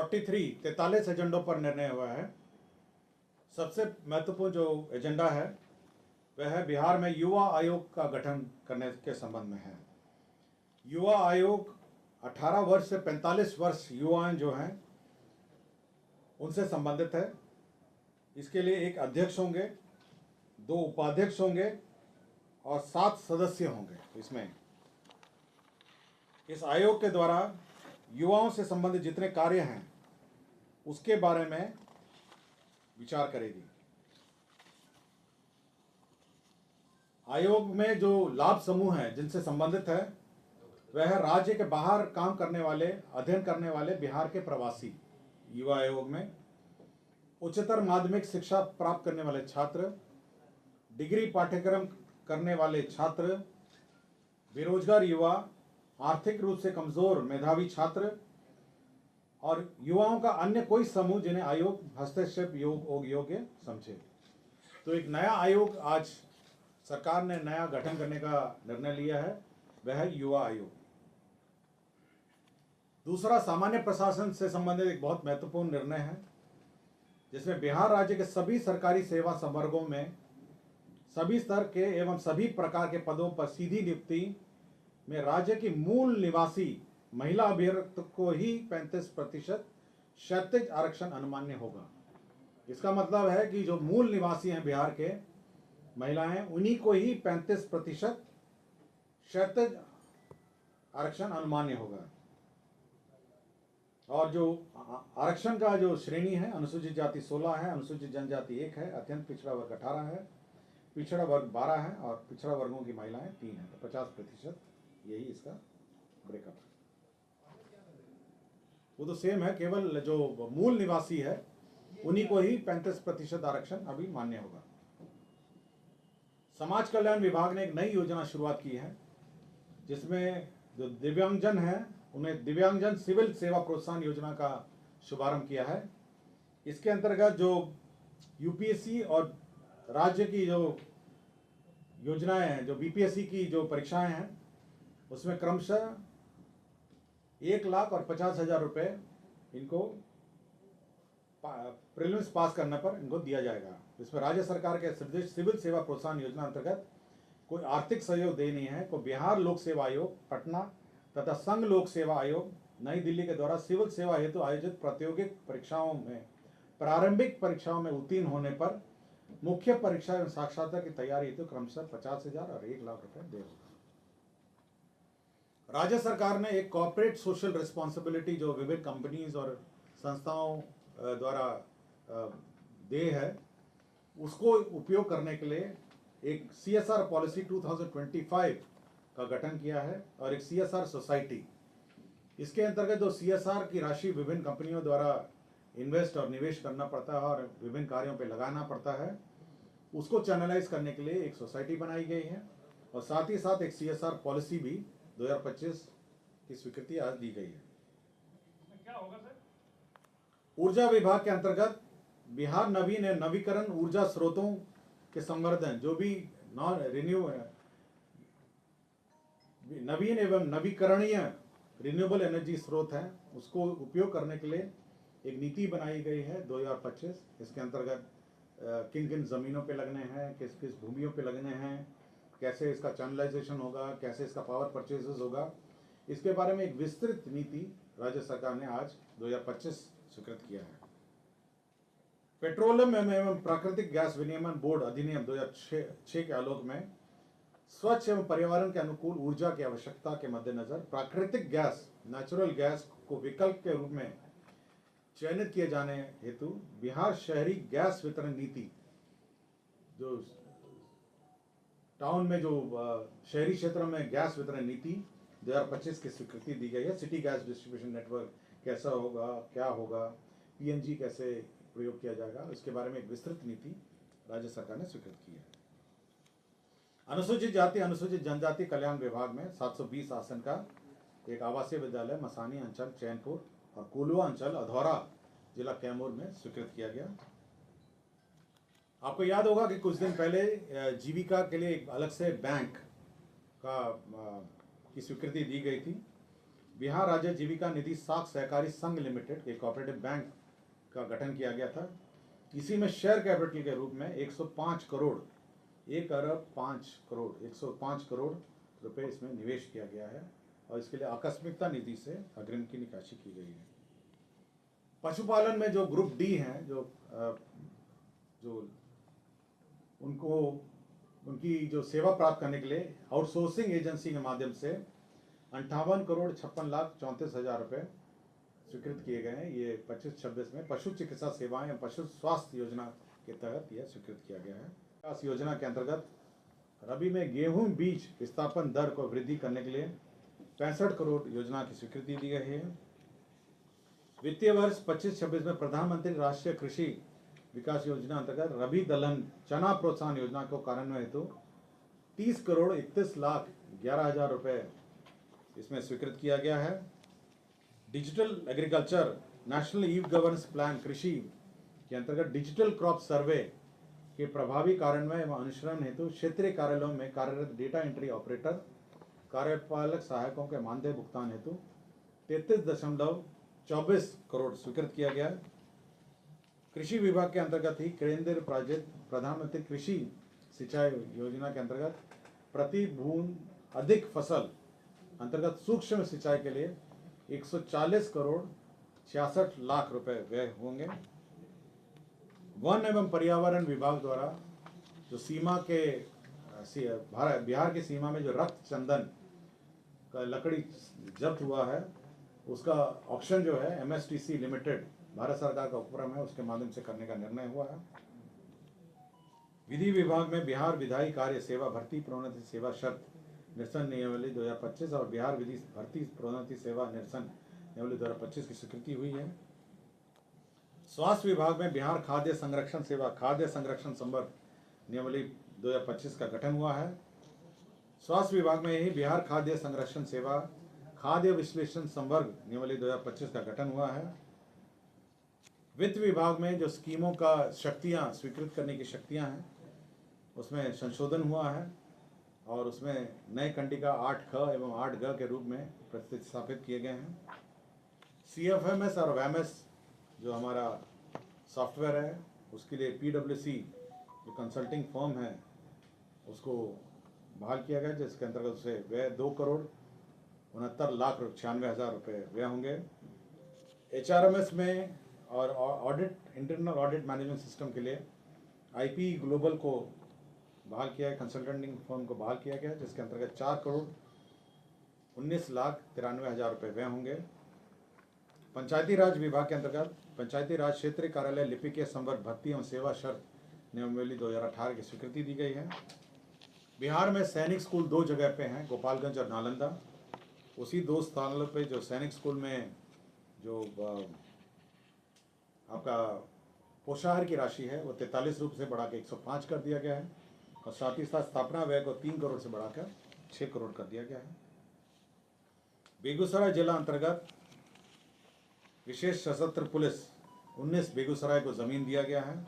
43 एजेंडों पर निर्णय हुआ है। सबसे महत्वपूर्ण जो एजेंडा है वह है बिहार में युवा आयोग का गठन करने के संबंध में है। युवा आयोग 18 वर्ष से 45 वर्ष युवाएं जो हैं उनसे संबंधित है। इसके लिए एक अध्यक्ष होंगे, 2 उपाध्यक्ष होंगे और 7 सदस्य होंगे। इसमें इस आयोग के द्वारा युवाओं से संबंधित जितने कार्य हैं उसके बारे में विचार करेगी। आयोग में जो लाभ समूह हैं जिनसे संबंधित है वह है राज्य के बाहर काम करने वाले, अध्ययन करने वाले बिहार के प्रवासी। युवा आयोग में उच्चतर माध्यमिक शिक्षा प्राप्त करने वाले छात्र, डिग्री पाठ्यक्रम करने वाले छात्र, बेरोजगार युवा, आर्थिक रूप से कमजोर मेधावी छात्र और युवाओं का अन्य कोई समूह जिन्हें आयोग हस्तक्षेप योग्य समझे। तो एक नया आयोग आज सरकार ने नया गठन करने का निर्णय लिया है, वह है युवा आयोग। दूसरा, सामान्य प्रशासन से संबंधित एक बहुत महत्वपूर्ण निर्णय है जिसमें बिहार राज्य के सभी सरकारी सेवा संवर्गों में सभी स्तर के एवं सभी प्रकार के पदों पर सीधी नियुक्ति में राज्य की मूल निवासी महिला अभ्यर्थी को ही 35% क्षैतिज आरक्षण अनुमान्य होगा। इसका मतलब है कि जो मूल निवासी हैं बिहार के महिलाएं, उन्हीं को ही 35% क्षैतिज आरक्षण अनुमान्य होगा। और जो आरक्षण का जो श्रेणी है, अनुसूचित जाति 16 है, अनुसूचित जनजाति 1 है, अत्यंत पिछड़ा वर्ग 18 है, पिछड़ा वर्ग 12 है और पिछड़ा वर्गों की महिलाएं 3 है। तो 50% यही इसका ब्रेकअप है। वो तो सेम है, केवल जो मूल निवासी है उन्हीं को ही 35% आरक्षण अभी मान्य होगा। समाज कल्याण विभाग ने एक नई योजना शुरुआत की है जिसमें जो दिव्यांगजन है उन्हें दिव्यांगजन सिविल सेवा प्रोत्साहन योजना का शुभारंभ किया है। इसके अंतर्गत जो यूपीएससी और राज्य की जो योजनाएं हैं, जो बीपीएससी की जो परीक्षाएं हैं, उसमें क्रमशः 1,50,000 रुपये इनको प्रीलिम्स पास करने पर इनको दिया जाएगा। इसमें राज्य सरकार के सिविल सेवा प्रोत्साहन योजना अंतर्गत कोई आर्थिक सहयोग दे नहीं है। को बिहार लोक सेवा आयोग पटना तथा संघ लोक सेवा आयोग नई दिल्ली के द्वारा सिविल सेवा हेतु आयोजित प्रतियोगिक परीक्षाओं में प्रारंभिक परीक्षाओं में उत्तीर्ण होने पर मुख्य परीक्षा एवं साक्षात्कार की तैयारी हेतु क्रमशः 50,000 और 1,00,000 रुपये देगा। राज्य सरकार ने एक कॉर्पोरेट सोशल रिस्पॉन्सिबिलिटी जो विभिन्न कंपनीज और संस्थाओं द्वारा दे है, उसको उपयोग करने के लिए एक CSR पॉलिसी 2025 का गठन किया है और एक CSR सोसाइटी। इसके अंतर्गत जो CSR की राशि विभिन्न कंपनियों द्वारा इन्वेस्ट और निवेश करना पड़ता है और विभिन्न कार्यों पे लगाना पड़ता है, उसको चैनलाइज करने के लिए एक सोसाइटी बनाई गई है और साथ ही साथ एक CSR पॉलिसी भी 2025 की स्वीकृति आज दी गई है। क्या होगा सर? ऊर्जा विभाग के अंतर्गत बिहार नवीकरण ऊर्जा स्रोतों के संवर्धन, जो भी नवीन एवं नवीकरणीय रिन्यूएबल एनर्जी स्रोत हैं, उसको उपयोग करने के लिए एक नीति बनाई गई है 2025। इसके अंतर्गत किन किन ज़मीनों पे लगने हैं, किस किस भूमियों पे लगने हैं, कैसे इसका चैनलाइजेशन होगा, कैसे इसका पावर परचेजेस होगा, इसके बारे में एक विस्तृत नीति राज्य सरकार ने आज 2025 स्वीकृत किया है। पेट्रोलियम एवं प्राकृतिक गैस विनियमन बोर्ड अधिनियम 2006 के आलोक में स्वच्छ एवं पर्यावरण के अनुकूल ऊर्जा की आवश्यकता के मद्देनजर प्राकृतिक गैस, नेचुरल गैस को विकल्प के रूप में चयनित किए जाने हेतु बिहार शहरी गैस वितरण नीति, जो टाउन में जो शहरी क्षेत्रों में गैस वितरण नीति 2025 की स्वीकृति दी गई है। सिटी गैस डिस्ट्रीब्यूशन नेटवर्क कैसा होगा, क्या होगा, PNG कैसे प्रयोग किया जाएगा, इसके बारे में एक विस्तृत नीति राज्य सरकार ने स्वीकृत की है। अनुसूचित जाति अनुसूचित जनजाति कल्याण विभाग में 720 आसन का एक आवासीय विद्यालय मसानी अंचल चैनपुर और कोलुआ अंचल अधौरा जिला कैमूर में स्वीकृत किया गया। आपको याद होगा कि कुछ दिन पहले जीविका के लिए एक अलग से बैंक का की स्वीकृति दी गई थी बिहार राज्य जीविका निधि साख सहकारी संघ लिमिटेड एक कोऑपरेटिव बैंक का गठन किया गया था। इसी में शेयर कैपिटल के रूप में 105 करोड़ 105 करोड़ रुपए इसमें निवेश किया गया है और इसके लिए आकस्मिकता निधि से अग्रिम की निकासी की गई है। पशुपालन में जो ग्रुप डी हैं, जो उनको उनकी जो सेवा प्राप्त करने के लिए आउटसोर्सिंग एजेंसी के माध्यम से 58 करोड़ 56 लाख 34 हजार रुपये स्वीकृत किए गए हैं। ये 25-26 में पशु चिकित्सा सेवाएं या पशु स्वास्थ्य योजना के तहत यह स्वीकृत किया गया है। इस योजना के अंतर्गत रबी में गेहूं बीज विस्थापन दर को वृद्धि करने के लिए 65 करोड़ योजना की स्वीकृति दी गई है। वित्तीय वर्ष 25-26 में प्रधानमंत्री राष्ट्रीय कृषि विकास योजना अंतर्गत रबी दलहन चना प्रोत्साहन योजना को कार्यान्वयन हेतु 30 करोड़ 31 लाख 11 हजार रुपये इसमें स्वीकृत किया गया है। Digital agriculture national e governance plan कृषि के अंतर्गत डिजिटल क्रॉप सर्वे के प्रभावी कार्यान्वयन एवं अनुश्रवण हेतु क्षेत्रीय कार्यालयों में कार्यरत डेटा एंट्री ऑपरेटर कार्यपालक सहायकों के मानदेय भुगतान हेतु 33.24 करोड़ स्वीकृत किया गया। कृषि विभाग के अंतर्गत ही केंद्रीय प्रोजेक्ट प्रधानमंत्री कृषि सिंचाई योजना के अंतर्गत प्रति बूंद अधिक फसल अंतर्गत सूक्ष्म सिंचाई के लिए 140 करोड़ 66 लाख रुपए व्यय होंगे। वन एवं पर्यावरण विभाग द्वारा जो सीमा के बिहार की सीमा में जो रक्त चंदन का लकड़ी जब्त हुआ है उसका ऑक्शन जो है MSTC लिमिटेड भारत सरकार का उपक्रम है, उसके माध्यम से करने का निर्णय हुआ है। विधि विभाग में बिहार विधायी कार्य सेवा भर्ती प्रोन्नति सेवा शर्त निरसन नियमावली 2025 और बिहार विधि भर्ती प्रोन्नति सेवा निरसन नियमावली 2025 की स्वीकृति हुई है। स्वास्थ्य विभाग में बिहार खाद्य संरक्षण सेवा खाद्य संरक्षण संवर्ग नियमावली 2025 का गठन हुआ है। स्वास्थ्य विभाग में ही बिहार खाद्य संरक्षण सेवा खाद्य विश्लेषण संवर्ग नियमावली 2025 का गठन हुआ है। वित्त विभाग में जो स्कीमों का शक्तियां स्वीकृत करने की शक्तियां हैं उसमें संशोधन हुआ है और उसमें नए कंडिका 8ख एवं 8ग के रूप में प्रतिस्थापित किए गए हैं। CFMS और WMS जो हमारा सॉफ्टवेयर है उसके लिए PwC जो कंसल्टिंग फर्म है उसको बहाल किया गया, जिसके अंतर्गत उसे व्यय 2 करोड़ 69 लाख 96 हजार रुपये व्यय होंगे। HRMS में और audit internal audit management system के लिए IP ग्लोबल को बहाल किया है, कंसल्टेंटिंग फर्म को बहाल किया गया, जिसके अंतर्गत 4 करोड़ 19 लाख 93 हजार रुपये व्यय होंगे। पंचायती राज विभाग के अंतर्गत पंचायती राज क्षेत्रीय कार्यालय लिपिकीय संवर्ग भर्ती एवं सेवा शर्त नियमावली 2018 की स्वीकृति दी गई है। बिहार में सैनिक स्कूल 2 जगह पे हैं, गोपालगंज और नालंदा। उसी 2 स्थानों पे जो सैनिक स्कूल में जो आपका पोषाहार की राशि है वो 43 रुपये से बढ़ा के 105 कर दिया गया है और साथ ही साथ स्थापना व्यय को 3 करोड़ से बढ़ाकर 6 करोड़ कर दिया गया है। बेगूसराय जिला अंतर्गत विशेष सशस्त्र पुलिस 19 बेगूसराय को जमीन दिया गया है।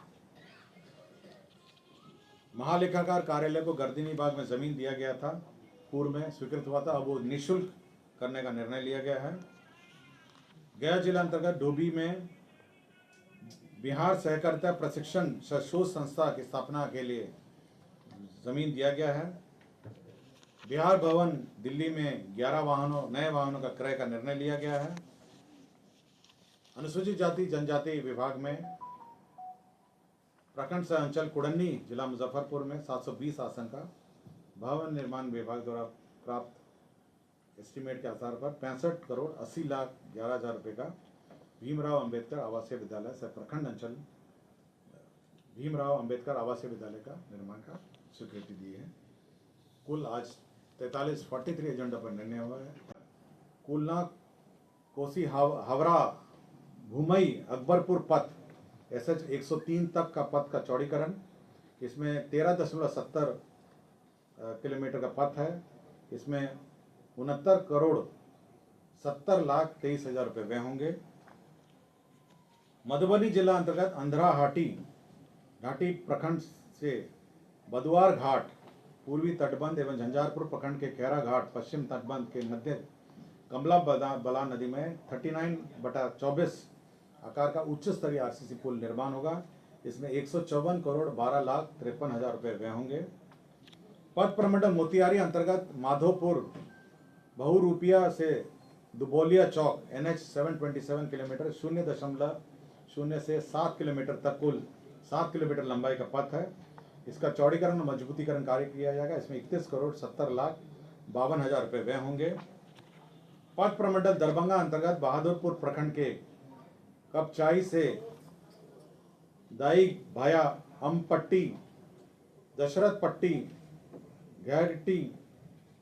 महालेखाकार कार्यालय को गर्दनी बाग में जमीन दिया गया था, पूर्व में स्वीकृत हुआ था, अब वो निःशुल्क करने का निर्णय लिया गया है। गया जिला अंतर्गत डोभी में बिहार सहकारिता प्रशिक्षण शोध संस्था की स्थापना के लिए जमीन दिया गया है। बिहार भवन दिल्ली में 11 नए वाहनों का क्रय का निर्णय लिया गया है। अनुसूचित जाति जनजाति विभाग में प्रखंड सह अंचल कुड़न्नी जिला मुजफ्फरपुर में 720 आसन का भवन निर्माण विभाग द्वारा प्राप्त एस्टीमेट के आधार पर 65 करोड़ 80 लाख 11 हजार रुपये का भीमराव अंबेडकर आवासीय विद्यालय से प्रखंड अंचल भीमराव अंबेडकर आवासीय विद्यालय का निर्माण का स्वीकृति दी है। कुल आज 43 एजेंडा पर निर्णय हुआ है। कुलना कोसी हावड़ा भूमई अकबरपुर पथ SH 103 तक का पथ का चौड़ीकरण, इसमें 13.70 किलोमीटर का पथ है। इसमें 69 करोड़ 70 लाख 23 हजार रुपये व्यय होंगे। मधुबनी जिला अंतर्गत अंधरा घाटी प्रखंड से बदुआर घाट पूर्वी तटबंध एवं झंझारपुर प्रखंड के खैरा घाट पश्चिम तटबंध के मध्य कमला बलान नदी में 39/24 आकार का उच्च स्तरीय आरसीसी पुल निर्माण होगा। इसमें 154 करोड़ 12 लाख 53 हजार रुपये व्यय होंगे। पथ प्रमंडल मोतिहारी अंतर्गत माधोपुर बहुरूपिया से दुबोलिया चौक NH 727 किलोमीटर 0.0 से 7 किलोमीटर तक कुल 7 किलोमीटर लंबाई का पथ है। इसका चौड़ीकरण और मजबूतीकरण कार्य किया जाएगा। इसमें 31 करोड़ 70 लाख 52 हजार रुपये व्यय होंगे। पथ प्रमंडल दरभंगा अंतर्गत बहादुरपुर प्रखंड के कपचाई से दाई भाया अमपट्टी दशरथ पट्टी गहरटी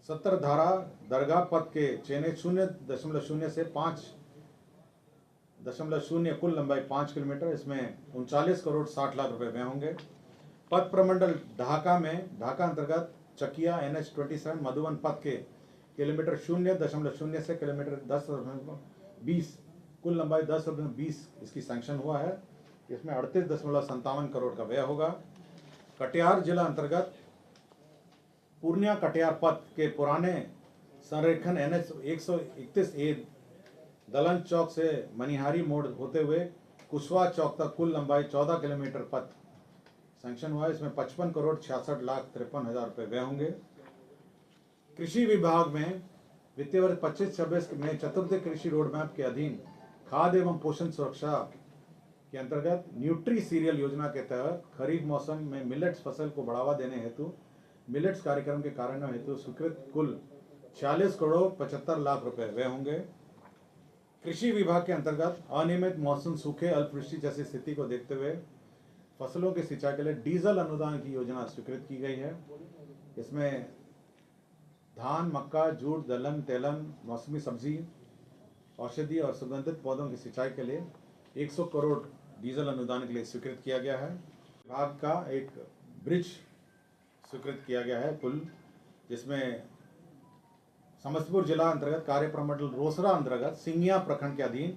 70 धारा दरगाह पथ के चेने 0.0 से 5.0 कुल लंबाई 5 किलोमीटर। इसमें 39 करोड़ 60 लाख रुपए व्यय होंगे। पथ प्रमंडल ढाका अंतर्गत चकिया NH 27 मधुबन पथ के किलोमीटर 0.0 से किलोमीटर 10.20 कुल लंबाई 10.20 इसकी सैंक्शन हुआ है। इसमें 38.57 करोड़ का व्यय होगा। कटिहार जिला अंतर्गत पूर्णिया कटिहार पथ के पुराने संरेखन NH 131A दलन चौक से मनिहारी मोड़ होते हुए कुशवाहा चौक तक कुल लंबाई 14 किलोमीटर पथ सैंक्शन हुआ है। इसमें 55 करोड़ 66 लाख 53 हजार रुपये व्यय होंगे। कृषि विभाग में वित्तीय वर्ष 25-26 में चतुर्थ कृषि रोडमैप के अधीन खाद्य एवं पोषण सुरक्षा के अंतर्गत न्यूट्री सीरियल योजना के तहत खरीफ मौसम में मिलेट्स फसल को बढ़ावा देने हेतु मिलेट्स कार्यक्रम के कार्यान्वयन हेतु स्वीकृत कुल 46 करोड़ 75 लाख रुपए व्यय होंगे। कृषि विभाग के अंतर्गत अनियमित मौसम, सूखे, अल्पवृष्टि जैसी स्थिति को देखते हुए फसलों की सिंचाई के लिए डीजल अनुदान की योजना स्वीकृत की गई है। इसमें धान, मक्का, जूट, दलहन, तेलहन, मौसमी सब्जी, औषधि और सुगंधित पौधों की सिंचाई के लिए 100 करोड़ डीजल अनुदान के लिए स्वीकृत किया गया है। विभाग का एक ब्रिज स्वीकृत किया गया है पुल, जिसमें समस्तीपुर जिला अंतर्गत कार्य प्रमंडल रोसड़ा अंतर्गत सिंगिया प्रखंड के अधीन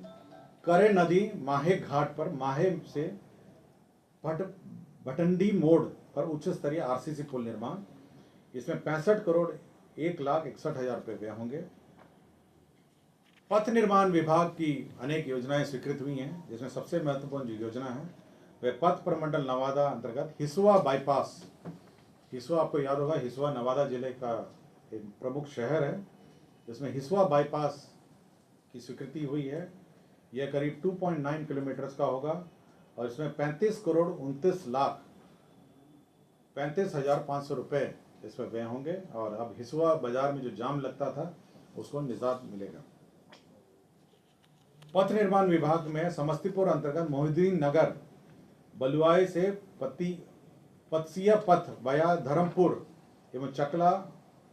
करे नदी माहे घाट पर माहे से भटंडी मोड़ पर उच्च स्तरीय आरसीसी पुल निर्माण। इसमें 65 करोड़ 1 लाख 61 हजार रुपये व्यय होंगे। पथ निर्माण विभाग की अनेक योजनाएं स्वीकृत हुई हैं, जिसमें सबसे महत्वपूर्ण जो योजना है वह पथ प्रमंडल नवादा अंतर्गत हिसुआ बाईपास। हिसुआ आपको याद होगा, हिसुआ नवादा जिले का एक प्रमुख शहर है, जिसमें हिसुआ बाईपास की स्वीकृति हुई है। यह करीब 2.9 किलोमीटर का होगा और इसमें 35 करोड़ 29 लाख 35,500 रुपये इसमें व्यय होंगे और अब हिसुआ बाजार में जो जाम लगता था उसको निजात मिलेगा। पथ निर्माण विभाग में समस्तीपुर अंतर्गत मोहिउद्दीन नगर बलुआई से पतसिया पथ वाया धर्मपुर एवं चकला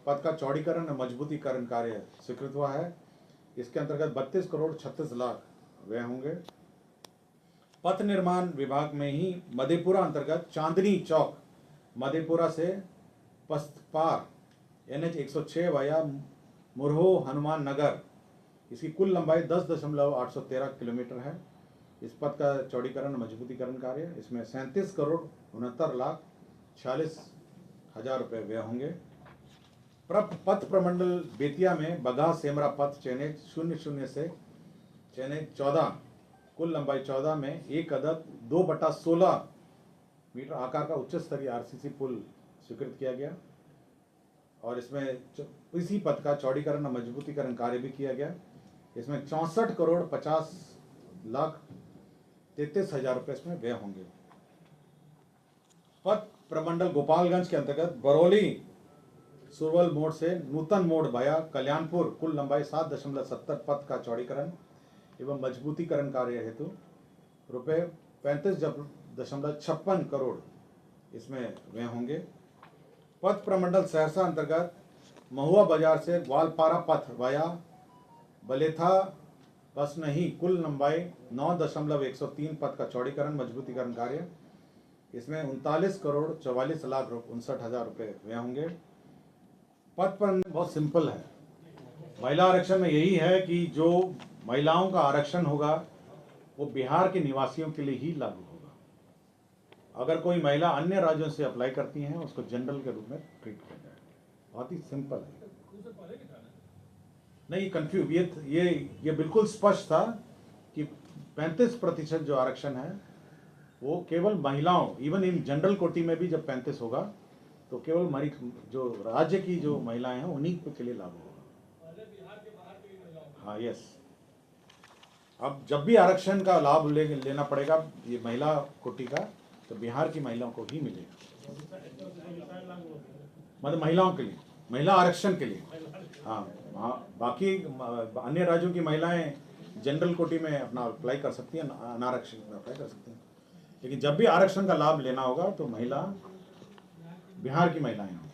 पथ का चौड़ीकरण और मजबूतीकरण कार्य स्वीकृत हुआ है। इसके अंतर्गत 32 करोड़ 36 लाख व्यय होंगे। पथ निर्माण विभाग में ही मधेपुरा अंतर्गत चांदनी चौक मधेपुरा से पस्तपार NH 106 वाया मुरहो हनुमान नगर, इसकी कुल लंबाई 10.813 किलोमीटर है। इस पथ का चौड़ीकरण मजबूतीकरण कार्य, इसमें 37 करोड़ 69 लाख 46 हजार रुपये व्यय होंगे। पथ प्रमंडल बेतिया में बगहा सेमरा पथ चेने 00 से चेने 14 कुल लंबाई 14 में एक अदद 2/16 मीटर आकार का उच्च स्तरीय आरसीसी पुल स्वीकृत किया गया और इसमें इसी पथ का चौड़ीकरण और मजबूतीकरण कार्य भी किया गया। इसमें 64 करोड़ 50 लाख 33 हजार रुपये इसमें व्यय होंगे। पथ प्रमंडल गोपालगंज के अंतर्गत बरौली सुरवल मोड़ से नूतन मोड़ वाया कल्याणपुर कुल लंबाई 7.70 पथ का चौड़ीकरण एवं मजबूतीकरण कार्य हेतु रुपये 35.56 करोड़ इसमें व्यय होंगे। पथ प्रमंडल सहरसा अंतर्गत महुआ बाजार से ग्वालपारा पथ वाया बलेथा बस नहीं कुल लंबाई 9.103 पथ का चौड़ीकरण मजबूतीकरण कार्य, इसमें 39 करोड़ 44 लाख 59 हजार रुपये व्यय होंगे। पथ पर बहुत सिंपल है। महिला आरक्षण में यही है कि जो महिलाओं का आरक्षण होगा वो बिहार के निवासियों के लिए ही लागू होगा। अगर कोई महिला अन्य राज्यों से अप्लाई करती हैं उसको जनरल के रूप में ट्रीट किया जाएगा। बहुत ही सिंपल है। नहीं कंफ्यूज, ये बिल्कुल स्पष्ट था कि 35% जो आरक्षण है वो केवल महिलाओं, इवन इन जनरल कोटी में भी जब 35 होगा तो केवल हमारी जो राज्य की जो महिलाएं हैं उन्हीं के लिए लागू होगा। हाँ यस, अब जब भी आरक्षण का लाभ लेना पड़ेगा ये महिला कोटि का, तो बिहार की महिलाओं को ही मिलेगा, मतलब महिलाओं के लिए, महिला आरक्षण के लिए। हाँ बाकी अन्य राज्यों की महिलाएं जनरल कोटि में अपना अप्लाई कर सकती हैं, अनारक्षण में अप्लाई कर सकती हैं, लेकिन जब भी आरक्षण का लाभ लेना होगा तो महिला, बिहार की महिलाएं